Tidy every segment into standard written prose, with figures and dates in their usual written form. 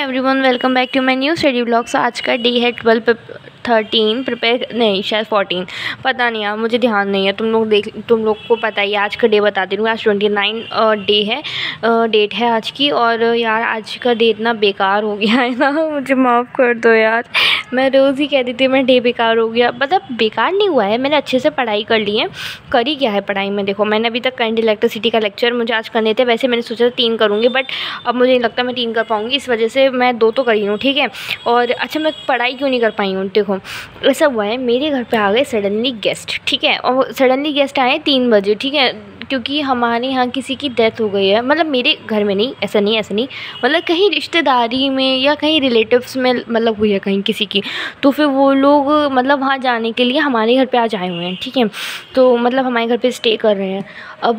Everyone, welcome back to my new study vlogs. आज का day है 12-13 प्रिपेयर नहीं शायद 14, पता नहीं यार, मुझे ध्यान नहीं है। तुम लोग को पता ही है। आज का डे बता दे रही हूँ। आज 29 डे है, डेट है आज की। और यार आज का डे इतना बेकार हो गया है ना, मुझे माफ़ कर दो यार। मैं रोज़ ही कह देती हूँ मैं डे बेकार हो गया, मतलब बेकार नहीं हुआ है, मैंने अच्छे से पढ़ाई कर ली है। करी क्या है पढ़ाई में, देखो मैंने अभी तक करंट इलेक्ट्रिसिटी का लेक्चर मुझे आज करने थे। वैसे मैंने सोचा था 3 करूँगी, बट अब मुझे नहीं लगता मैं 3 कर पाऊँगी, इस वजह से मैं 2 तो करी हूँ, ठीक है। और अच्छा, मैं पढ़ाई क्यों नहीं कर पाई हूँ, देखो ऐसा हुआ है, मेरे घर पे आ गए सडनली गेस्ट, ठीक है। और सडनली गेस्ट आए 3 बजे, ठीक है, क्योंकि हमारे यहाँ किसी की डेथ हो गई है। मतलब मेरे घर में नहीं, ऐसा नहीं, मतलब कहीं रिश्तेदारी में या कहीं रिलेटिव्स में मतलब हुई है कहीं किसी की। तो फिर वो लोग मतलब वहाँ जाने के लिए हमारे घर पे आज आए हुए हैं, ठीक है। तो मतलब हमारे घर पे स्टे कर रहे हैं। अब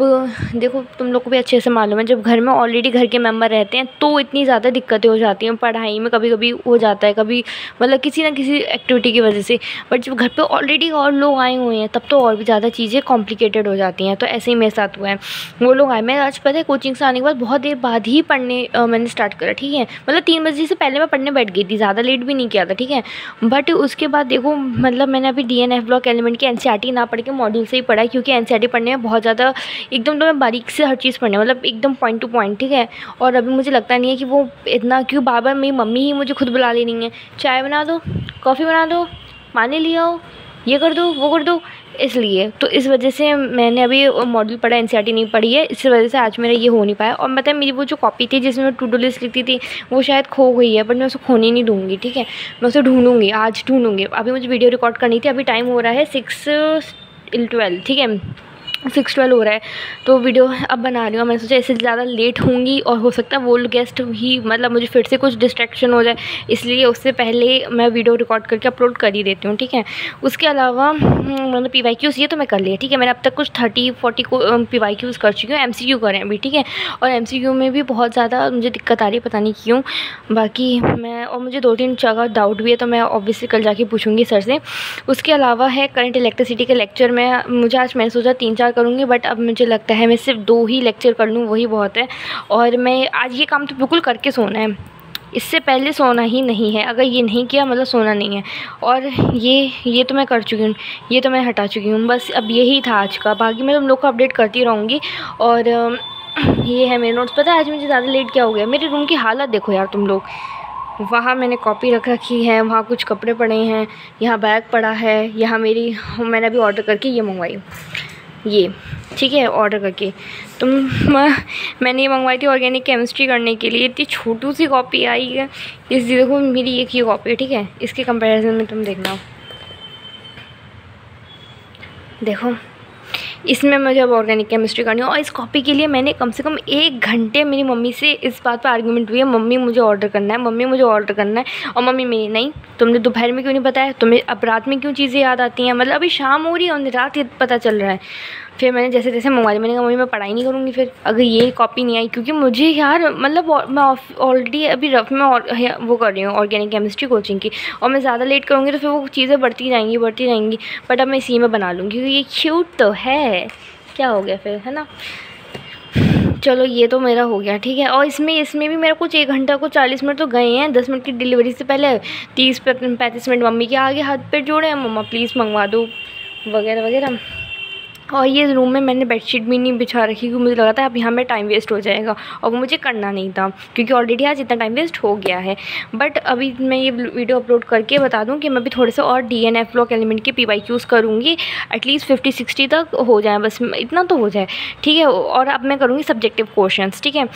देखो तुम लोग को भी अच्छे से मालूम है, जब घर में ऑलरेडी घर के मेम्बर रहते हैं तो इतनी ज़्यादा दिक्कतें हो जाती हैं। पढ़ाई में कभी कभी हो जाता है, कभी मतलब किसी ना किसी एक्टिविटी की वजह से। बट जब घर पे ऑलरेडी और लोग आए हुए हैं तब तो और भी ज़्यादा चीज़ें कॉम्प्लिकेटेड हो जाती हैं। तो ऐसे ही मेरे साथ हुआ है। वो लोग आए, मैं आज पता है कोचिंग से आने के बाद बहुत देर बाद ही पढ़ने मैंने स्टार्ट करा, ठीक है। मतलब 3 बजे से पहले मैं पढ़ने बैठ गई थी, ज़्यादा लेट भी नहीं किया था, ठीक है। बट उसके बाद देखो मतलब मैंने अभी DNF ब्लॉक एलिमेंट की NCERT ना पढ़ के मॉड्यूल से ही पढ़ा है, क्योंकि NCERT पढ़ने में बहुत ज़्यादा एकदम तो मैं बारीक से हर चीज़ पढ़ने, मतलब एकदम पॉइंट टू पॉइंट, ठीक है। और अभी मुझे लगता नहीं है कि वो इतना, क्यों बार बार मेरी मम्मी ही मुझे खुद बुला लेनी है, चाय बना दो, कॉफ़ी बना दो, पानी ले आओ, ये कर दो, वो कर दो। इसलिए तो इस वजह से मैंने अभी मॉड्यूल पढ़ा, NCERT नहीं पढ़ी है। इस वजह से आज मेरा ये हो नहीं पाया। और मतलब मेरी वो जो कॉपी थी जिसमें मैं टू डू लिस्ट लिखती थी वो शायद खो गई है, बट मैं उसे खोने नहीं दूँगी, ठीक है। मैं उसे ढूँढूँगी, आज ढूँढूँगी। अभी मुझे वीडियो रिकॉर्ड करनी थी, अभी टाइम हो रहा है 6:12, ठीक है, 6:12 हो रहा है। तो वीडियो अब बना रही हूँ। मैंने सोचा इससे ज़्यादा लेट होंगी और हो सकता है वो गेस्ट ही मतलब मुझे फिर से कुछ डिस्ट्रैक्शन हो जाए, इसलिए उससे पहले मैं वीडियो रिकॉर्ड करके अपलोड कर ही देती हूँ, ठीक है। उसके अलावा मतलब PYQs ये तो मैं कर लिया, ठीक है। मैंने अब तक कुछ 30-40 को PYQs कर चुकी हूँ। MCQ करें अभी, ठीक है। और MCQ में भी बहुत ज़्यादा मुझे दिक्कत आ रही है, पता नहीं क्यों। बाकी मैं, और मुझे 2-3 जगह डाउट भी है, तो मैं ऑब्वियसली कल जाके पूछूंगी सर से। उसके अलावा है करंट इलेक्ट्रिसिटी के लेक्चर में मुझे आज मैंने सोचा 3-4 करूँगी, बट अब मुझे लगता है मैं सिर्फ 2 ही लेक्चर कर लूँ, वही बहुत है। और मैं आज ये काम तो बिल्कुल करके सोना है, इससे पहले सोना ही नहीं है। अगर ये नहीं किया मतलब सोना नहीं है। और ये तो मैं कर चुकी हूँ, ये तो मैं हटा चुकी हूँ। बस अब यही था आज का, बाकी मैं तुम लोग को अपडेट करती रहूँगी। और ये है मेरे नोट्स। पता है आज मुझे ज़्यादा लेट क्या हो गया, मेरे रूम की हालत देखो यार तुम लोग। वहाँ मैंने कॉपी रख रखी है, वहाँ कुछ कपड़े पड़े हैं, यहाँ बैग पड़ा है, यहाँ मैंने अभी ऑर्डर करके ये मंगवाई, ये ठीक है, ऑर्डर करके। मैंने ये मंगवाई थी ऑर्गेनिक केमिस्ट्री करने के लिए। इतनी छोटू सी कॉपी आई है। इस देखो मेरी एक ही कॉपी है, ठीक है। इसके कंपैरिजन में तुम देखना, देखो इसमें मुझे अब ऑर्गेनिक केमिस्ट्री करनी है। और इस कॉपी के लिए मैंने कम से कम 1 घंटे मेरी मम्मी से इस बात पर आर्गूमेंट हुई है, मम्मी मुझे ऑर्डर करना है, मम्मी मुझे ऑर्डर करना है। और मम्मी मेरी, नहीं तुमने दोपहर में क्यों नहीं बताया, तुम्हें अब रात में क्यों चीज़ें याद आती हैं, मतलब अभी शाम हो रही है और रात पता चल रहा है। फिर मैंने जैसे तैसे मंगवा ली। मैंने कहा मम्मी मैं पढ़ाई नहीं करूँगी फिर अगर ये कॉपी नहीं आई, क्योंकि मुझे यार मतलब मैं ऑलरेडी अभी रफ में वो कर रही हूँ ऑर्गेनिक केमिस्ट्री कोचिंग की, और मैं ज़्यादा लेट करूँगी तो फिर वो चीज़ें बढ़ती जाएंगी। बट अब मैं इसी में बना लूँगी, क्योंकि ये क्यूट तो है, क्या हो गया फिर, है ना। चलो ये तो मेरा हो गया, ठीक है। और इसमें भी मेरा कुछ 1 घंटा को 40 मिनट तो गए हैं। 10 मिनट की डिलीवरी से पहले 30-35 मिनट मम्मी के आगे हाथ पे जोड़े हैं, मम्मा प्लीज़ मंगवा दो वगैरह वगैरह। और ये रूम में मैंने बेडशीट भी नहीं बिछा रखी, क्योंकि मुझे लगा था अब यहाँ में टाइम वेस्ट हो जाएगा, और वो मुझे करना नहीं था, क्योंकि ऑलरेडी आज इतना टाइम वेस्ट हो गया है। बट अभी मैं ये वीडियो अपलोड करके बता दूँ कि मैं भी थोड़े से और DNF ब्लॉक एलिमेंट के PYQs करूँगी, एटलीस्ट 50-60 तक हो जाए, बस इतना तो हो जाए, ठीक है। और अब मैं करूँगी सब्जेक्टिव क्वेश्चंस, ठीक है।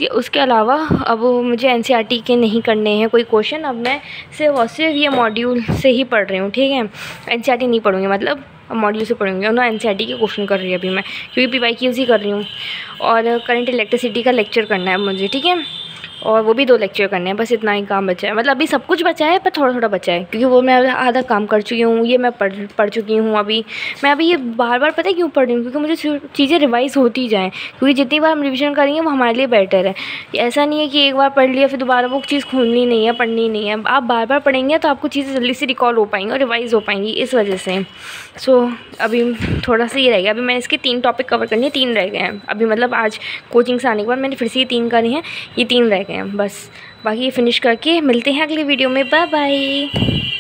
उसके अलावा अब मुझे NCERT के नहीं करने हैं कोई क्वेश्चन, अब मैं सिर्फ ये मॉड्यूल से ही पढ़ रही हूँ, ठीक है। NCERT नहीं पढ़ूँगी, मतलब मॉड्यूल से पढ़ूँगी, और ना NCERT के क्वेश्चन कर रही है अभी मैं, क्योंकि PYQs ही कर रही हूँ। और करंट इलेक्ट्रिसिटी का लेक्चर करना है मुझे, ठीक है। और वो भी 2 लेक्चर करने हैं, बस इतना ही काम बचा है। मतलब अभी सब कुछ बचा है पर थोड़ा थोड़ा बचा है, क्योंकि वो मैं आधा काम कर चुकी हूँ, ये मैं पढ़ चुकी हूँ। अभी मैं ये बार बार पता है क्यों पढ़ रही हूँ, क्योंकि मुझे चीज़ें रिवाइज होती जाएँ, क्योंकि जितनी बार हम रिविजन करेंगे वो हमारे लिए बेटर है। ऐसा नहीं है कि एक बार पढ़ लिया फिर दोबारा वो चीज़ खोलनी नहीं है, पढ़नी नहीं है। आप बार बार पढ़ेंगे तो आपको चीज़ें जल्दी से रिकॉल हो पाएंगी और रिवाइज़ हो पाएंगी, इस वजह से। सो अभी थोड़ा सा ये रह गया। अभी मैंने इसके 3 टॉपिक कवर करने हैं, 3 रह गए हैं अभी, मतलब आज कोचिंग से आने के बाद मैंने फिर से ये 3 करे हैं, ये 3 रह गए हैं बस। बाकी ये फिनिश करके मिलते हैं अगली वीडियो में। Bye bye.